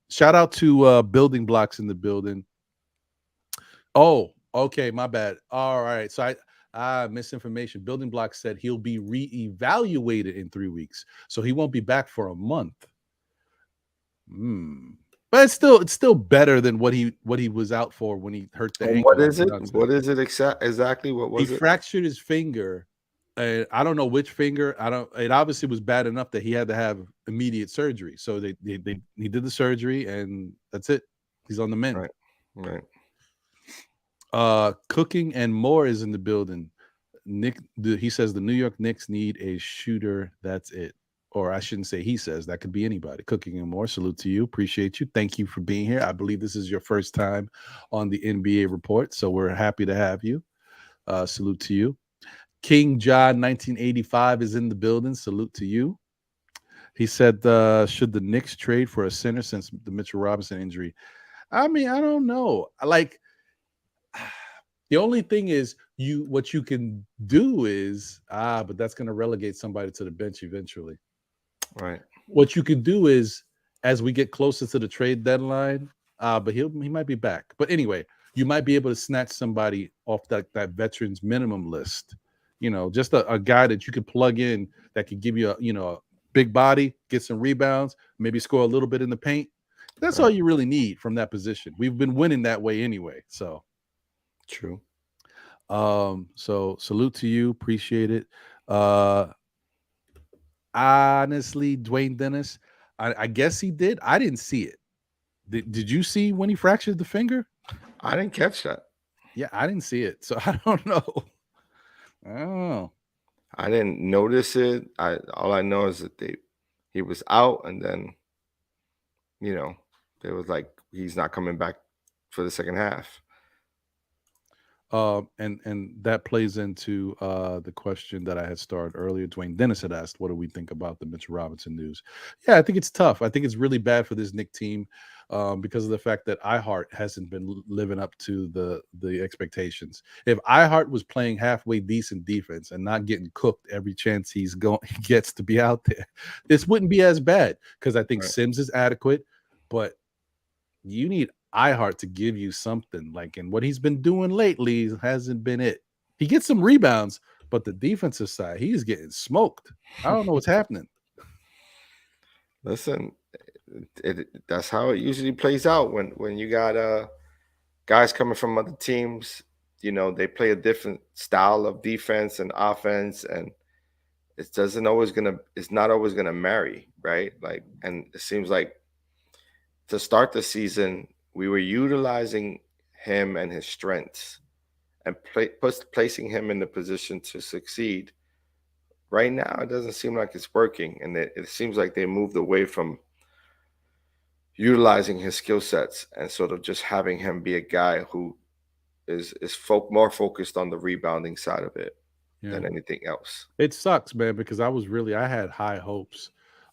Shout out to Building Blocks in the building. Oh, okay, my bad. All right. So misinformation. Building Block said he'll be reevaluated in 3 weeks. So he won't be back for a month. Hmm. But it's still better than what he was out for when he hurt the And ankle, what like is it? John said. What is it exactly? What He was it? fractured his finger. And I don't know which finger. I don't. It obviously was bad enough that he had to have immediate surgery. So he did the surgery, and that's it. He's on the mend. Right, right. Cooking and more is in the building. He says the New York Knicks need a shooter. That's it. Or I shouldn't say he says, that could be anybody. Cooking and more. Salute to you. Appreciate you. Thank you for being here. I believe this is your first time on the NBA report. So we're happy to have you. Salute to you. King John 1985 is in the building. Salute to you. He said, should the Knicks trade for a center since the Mitchell Robinson injury? I mean, I don't know. Like, the only thing is what you can do is but that's going to relegate somebody to the bench eventually. Right. What you can do is as we get closer to the trade deadline, but he might be back. But anyway, you might be able to snatch somebody off that veterans minimum list. Just a guy that you could plug in that could give you a big body, get some rebounds, maybe score a little bit in the paint. That's all Right. you really need from that position. We've been winning that way anyway. So True. so salute to you, appreciate it. Uh Honestly, Dwayne Dennis, I guess he did. I didn't see it. Did you see when he fractured the finger? I didn't catch that. Yeah, I didn't see it. So I don't know. I don't know. I didn't notice it. I All I know is that he was out, and then you know it was like he's not coming back for the second half. And that plays into the question that I had started earlier. Dwayne Dennis had asked, "What do we think about the Mitchell Robinson news?" Yeah, I think it's tough. I think it's really bad for this Nick team because of the fact that iHeart hasn't been living up to the expectations. If iHeart was playing halfway decent defense and not getting cooked every chance he gets to be out there, this wouldn't be as bad because I think Right. Sims is adequate, but you need iHeart to give you something. Like, and what he's been doing lately hasn't been it. He gets some rebounds, but the defensive side, he's getting smoked. I don't know what's happening. Listen, that's how it usually plays out when you got guys coming from other teams. They play a different style of defense and offense, and it's not always gonna marry, right? Like, and it seems like to start the season, we were utilizing him and his strengths and placing him in the position to succeed. Right now, it doesn't seem like it's working, and it seems like they moved away from utilizing his skill sets and sort of just having him be a guy who is more focused on the rebounding side of it Yeah. than anything else. It sucks, man, because I had high hopes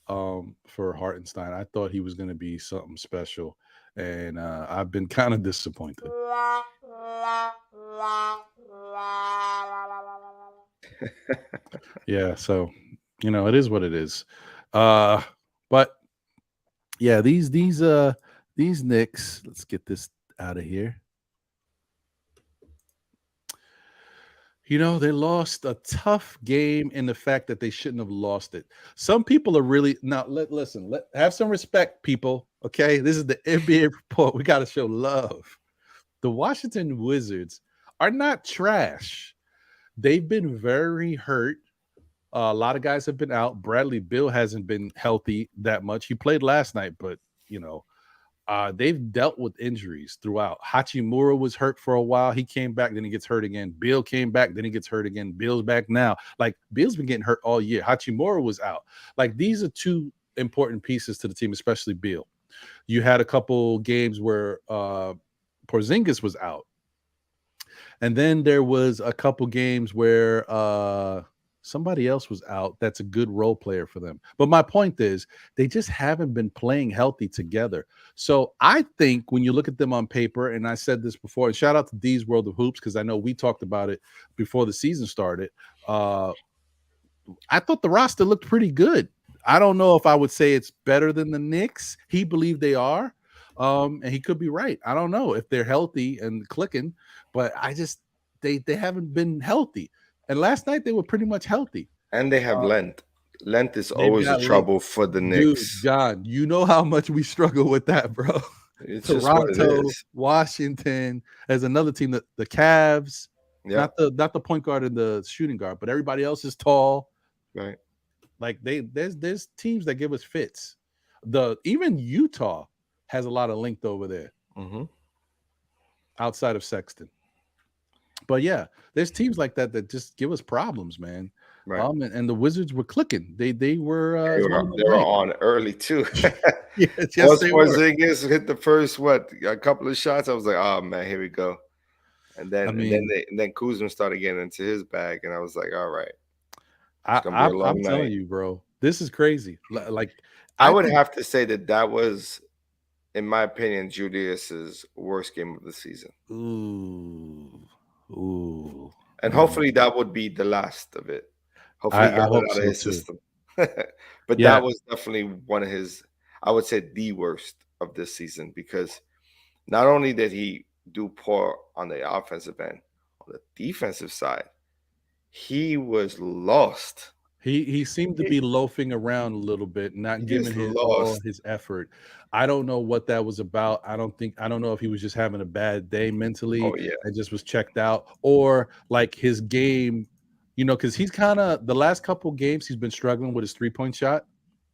for Hartenstein. I thought he was going to be something special, and I've been kind of disappointed. Yeah, so it is what it is. Uh, but yeah, these Knicks. Let's get this out of here. They lost a tough game in the fact that they shouldn't have lost it. Some people are really now. Listen. Have some respect, people. Okay, this is the NBA report. We got to show love. The Washington Wizards are not trash. They've been very hurt. A lot of guys have been out. Bradley Bill hasn't been healthy that much. He played last night, but you know they've dealt with injuries throughout. Hachimura was hurt for a while. He came back, then he gets hurt again. Bill came back, then he gets hurt again. Bill's back now. Like, Bill's been getting hurt all year. Hachimura was out. Like, these are two important pieces to the team, especially Bill. You had a couple games where Porzingis was out. And then there was a couple games where somebody else was out that's a good role player for them. But my point is, they just haven't been playing healthy together. So I think when you look at them on paper, and I said this before, and shout out to D's World of Hoops, because I know we talked about it before the season started. I thought the roster looked pretty good. I don't know if I would say it's better than the Knicks. He believed they are. And he could be right. I don't know if they're healthy and clicking, but they haven't been healthy. And last night they were pretty much healthy. And they have Uh, length. Length is they've always a got length. trouble for the Dude, Knicks. John, you know how much we struggle with that, bro. It's just what it Toronto, is. Washington, as another team, that the Cavs, Yep. not the point guard and the shooting guard, but everybody else is tall. Right. Like there's teams that give us fits. Even Utah has a lot of length over there Hmm. outside of Sexton. But yeah, there's teams like that just give us problems, man. Right. And the Wizards were clicking. They were They as were long as they the were night. on early too. Yes, Once they were. Porzingis hit the first a couple of shots, I was like, oh man, here we go. And then I and then mean, they and then Kuzma started getting into his bag, and I was like, all right, it's I, gonna be a I'm long I'm night. telling you, bro, this is crazy. Like, I I would think, have to say that was, in my opinion, Julius's worst game of the season. ooh, ooh, And mm, hopefully that would be the last of it. Hopefully he I got it hope out of so his too. system. But Yeah, that was definitely one of his, I would say, the worst of this season, because not only did he do poor on the offensive end, on the defensive side, he was lost. he seemed to He, be loafing around a little bit, not he is giving his all lost. his effort. I don't know what that was about. I don't know if he was just having a bad day mentally Oh yeah. and just was checked out, or like his game, because he's kind of the last couple games he's been struggling with his 3-point shot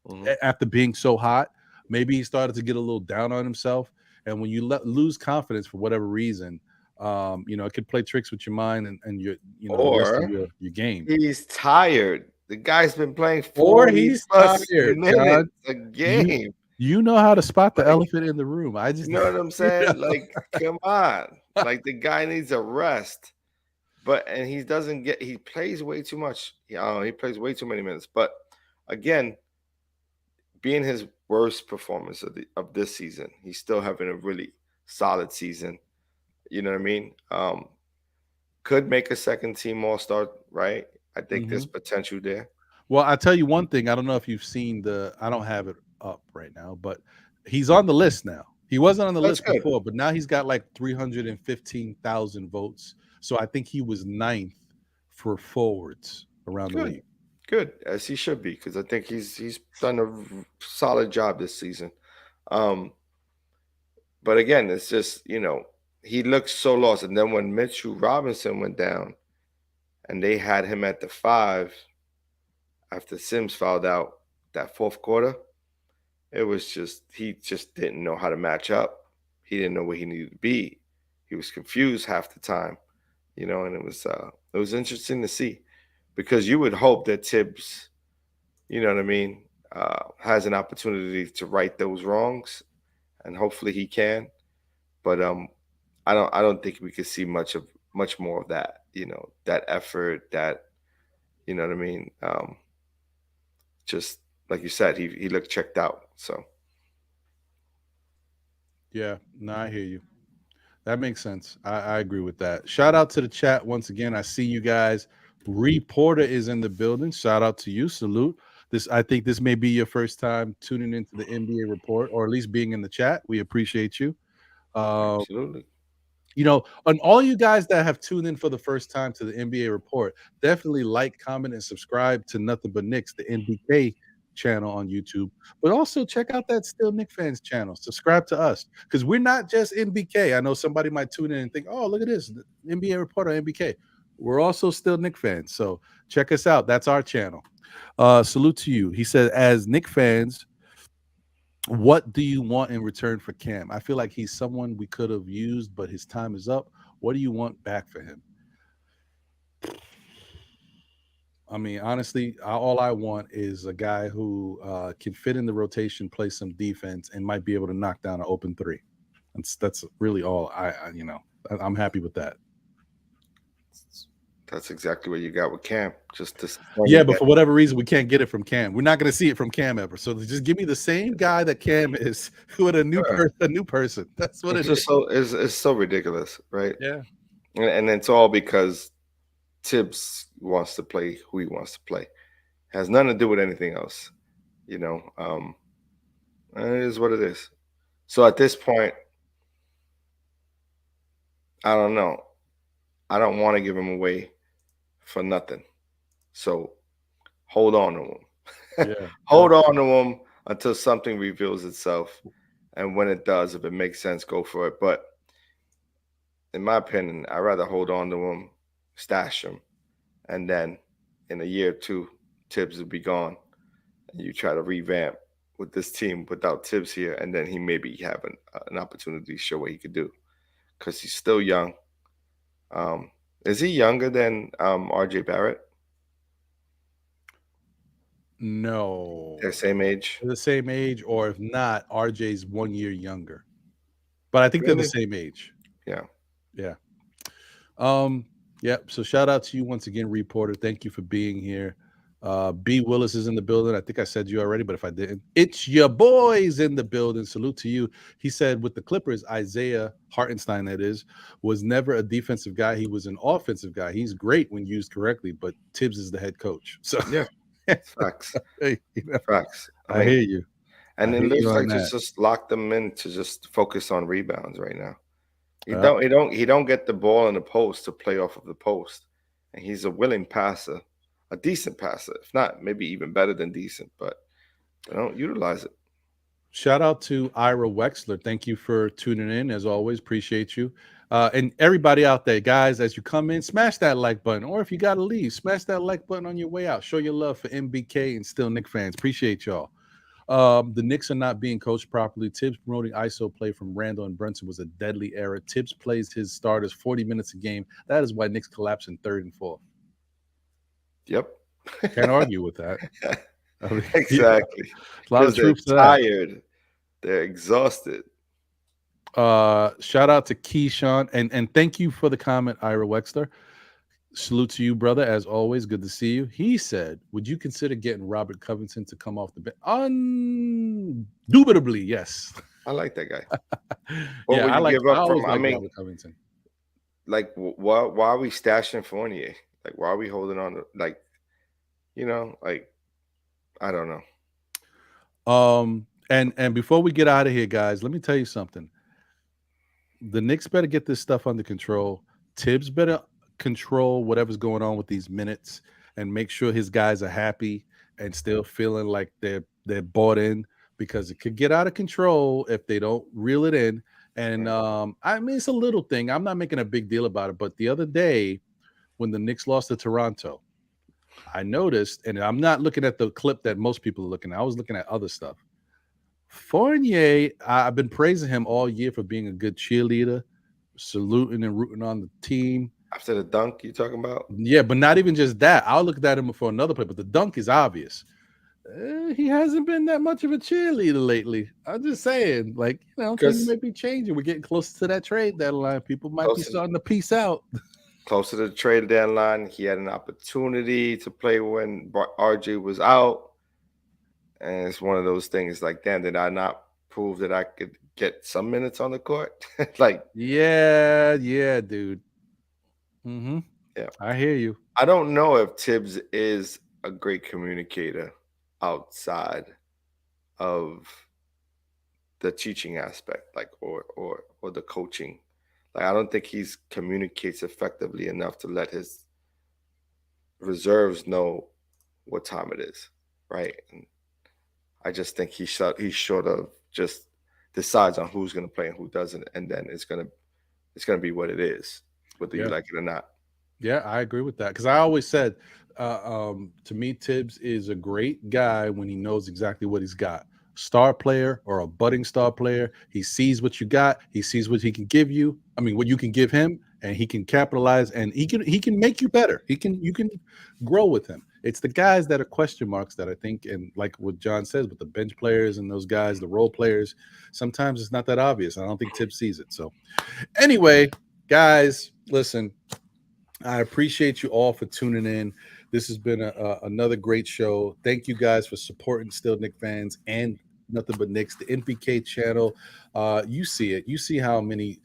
Hmm. after being so hot. Maybe he started to get a little down on himself, and when you lose confidence for whatever reason, It could play tricks with your mind and your the rest of Or your game. he's tired. The guy's been playing Or 40 he's plus tired, minutes John. a You game. you know how to spot the Like, elephant in the room. I you just know what I'm you saying? know. Like, come on. Like the guy needs a rest. But and he doesn't get he plays way too much. He plays way too many minutes. But again, being his worst performance of this season, he's still having a really solid season. You know what I mean? Could make a second team all star, right? I think there's Mhm. potential there. Well, I tell you one thing. I don't know if you've seen I don't have it up right now, but he's on the list now. He wasn't on the That's list good. before, but now he's got like 315,000 votes. So I think he was ninth for forwards around the Good. league. Good. As he should be, because I think he's done a solid job this season. Um, but again, it's just, he looks so lost. And then when Mitchell Robinson went down and they had him at the 5 after Sims fouled out that fourth quarter, it was just he just didn't know how to match up. He didn't know where he needed to be. He was confused half the time, and it was interesting to see because you would hope that Tibbs, you know what I mean, has an opportunity to right those wrongs, and hopefully he can. But I don't think we could see much more of that. That effort, that you know what I mean. Just like you said, he looked checked out. So Yeah, no, I hear you. That makes sense. I agree with that. Shout out to the chat once again. I see you guys. Reporter is in the building. Shout out to you. Salute. I think this may be your first time tuning into the NBA report, or at least being in the chat. We appreciate you. Um, absolutely, and all you guys that have tuned in for the first time to the NBA report, definitely like, comment, and subscribe to Nothing But Knicks, the NBK channel on YouTube. But also check out that Still Nick Fans channel. Subscribe to us because we're not just NBK. I know somebody might tune in and think, oh, look at this, the NBA report on NBK. We're also Still Nick fans. So check us out. That's our channel. Salute to you. He said, as Nick fans, what do you want in return for Cam? I feel like he's someone we could have used, but his time is up. What do you want back for him? I mean, honestly, all I want is a guy who can fit in the rotation, play some defense, and might be able to knock down an open three. That's really all I'm happy with that. that's exactly what you got with Cam. Just Yeah, disappointed but that for whatever reason, we can't get it from Cam. We're not going to see it from Cam ever. So just give me the same guy that Cam is with a new person. That's what it's it is. just it's so ridiculous, right? Yeah. And it's all because Tibbs wants to play who he wants to play. Has nothing to do with anything else, you know. And it is what it is. So at this point, I don't know. I don't want to give him away for nothing. So hold on to him. Yeah. Hold on to him until something reveals itself. And when it does, if it makes sense, go for it. But in my opinion, I'd rather hold on to him, stash him, and then in a year or two, Tibbs will be gone. And you try to revamp with this team without Tibbs here, and then he maybe have an opportunity to show what he could do because he's still young. Is he younger than RJ Barrett? No. They're same age. They're the same age, or if not, RJ's 1 year younger. But I think they're the Really? same age. Yeah. Yeah. Um, yeah. So shout out to you once again, reporter. Thank you for being here. B Willis is in the building. I think I said you already, but if I didn't, it's your boys in the building. Salute to you. He said with the Clippers, Isaiah Hartenstein, that is, was never a defensive guy. He was an offensive guy. He's great when used correctly, but Tibbs is the head coach. So Yeah. Facts. hey, Facts. I I mean, hear you. and I it hear you looks on like that. just lock them in to just focus on rebounds right now. He Uh, don't he don't he don't get the ball in the post to play off of the post. And he's a willing passer, a decent passer, if not maybe even better than decent, but they don't utilize it. Shout out to Ira Wexler. Thank you for tuning in. As always, appreciate you. And everybody out there, guys, as you come in, smash that like button. Or if you got to leave, smash that like button on your way out. Show your love for MBK and Still Nick fans. Appreciate y'all. The Knicks are not being coached properly. Tibbs promoting ISO play from Randall and Brunson was a deadly error. Tibbs plays his starters 40 minutes a game. That is why Knicks collapse in third and fourth. Yep. Can't argue with that. I mean, Exactly. a lot of Because they're truth to that. tired. They're exhausted. Shout out to Keyshawn and thank you for the comment, Ira Wexler. Salute to you, brother. As always, good to see you. He said, "Would you consider getting Robert Covington to come off the bench?" Indubitably, yes. I like that guy. What would you give I up always from? like I mean, Robert Covington. like, why are we stashing Fournier? Like, why are we holding on to, like, like, I don't know. And before we get out of here, guys, let me tell you something. The Knicks better get this stuff under control. Tibbs better control whatever's going on with these minutes and make sure his guys are happy and still feeling like they're bought in, because it could get out of control if they don't reel it in. And I mean, it's a little thing. I'm not making a big deal about it, but the other day when the Knicks lost to Toronto, I noticed, and I'm not looking at the clip that most people are looking at. I was looking at other stuff. Fournier, I've been praising him all year for being a good cheerleader, saluting and rooting on the team. After the dunk, you talking about? Yeah, but not even just that. I'll look at him for another play, but the dunk is obvious. He hasn't been that much of a cheerleader lately. I'm just saying, like, things may be changing. We're getting closer to that trade deadline. People might be starting to peace out. Closer to the trade deadline, he had an opportunity to play when RJ was out. And it's one of those things like, damn, did I not prove that I could get some minutes on the court? Like, yeah, dude. Mm-hmm. Yeah, I hear you. I don't know if Tibbs is a great communicator outside of the teaching aspect, like, or the coaching. Like, I don't think he's communicates effectively enough to let his reserves know what time it is, right? And I just think he short of just decides on who's going to play and who doesn't, and then it's gonna be what it is, whether you like it or not. Yeah, I agree with that, because I always said, to me, Tibbs is a great guy when he knows exactly what he's got. Star player or a budding star player, he sees what you got, he sees what he can give you. I mean, what you can give him, and he can capitalize, and he can make you better. You can grow with him. It's the guys that are question marks that I think, and like what John says, with the bench players and those guys, the role players, sometimes it's not that obvious. I don't think Tibbs sees it. So anyway, guys, listen, I appreciate you all for tuning in. This has been another great show. Thank you guys for supporting Still Knicks fans and Nothing But Knicks, the NPK channel. You see it. You see how many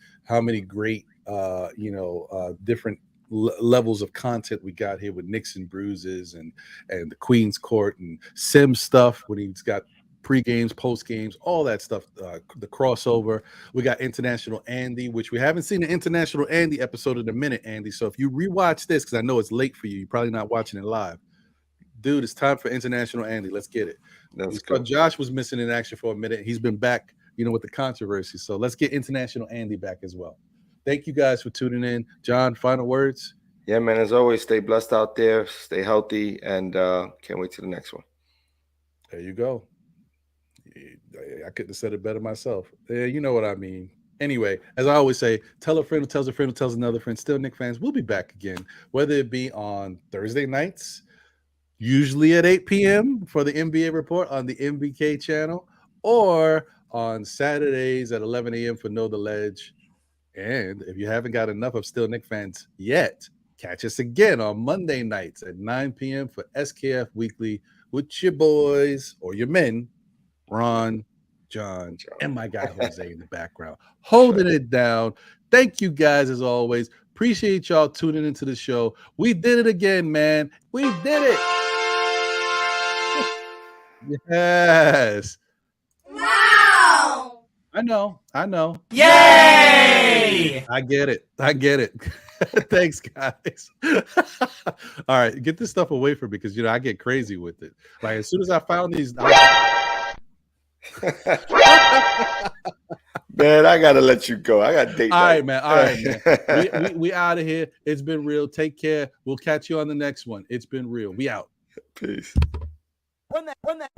great different levels of content we got here with Knicks and Bruises and the Queen's Court and Sim stuff when he's got pre-games, post-games, all that stuff, the crossover. We got International Andy, which we haven't seen an International Andy episode in a minute, Andy. So if you rewatch this, because I know it's late for you, you're probably not watching it live. Dude, it's time for International Andy. Let's get it. Josh was missing in action for a minute. He's been back, with the controversy. So let's get International Andy back as well. Thank you guys for tuning in. John, final words? Yeah, man, as always, stay blessed out there, stay healthy, and can't wait to the next one. There you go. I couldn't have said it better myself. You know what I mean. Anyway, as I always say, tell a friend who tells a friend who tells another friend. Still Knicks fans, we'll be back again, whether it be on Thursday nights, usually at 8 p.m. for the NBA report on the MBK channel, or on Saturdays at 11 a.m. for Know the Ledge. And if you haven't got enough of Still Knicks fans yet, catch us again on Monday nights at 9 p.m. for SKF Weekly with your boys or your men, Ron, John, and my guy Jose in the background, holding it down. Thank you guys as always. Appreciate y'all tuning into the show. We did it again, man. We did it. Yes. Wow. I know. Yay! I get it. Thanks, guys. All right, get this stuff away from me, because I get crazy with it. Like, as soon as I found these. Man, I gotta let you go. I got date. All right, man. We out of here. It's been real. Take care. We'll catch you on the next one. It's been real. We out. Peace. run that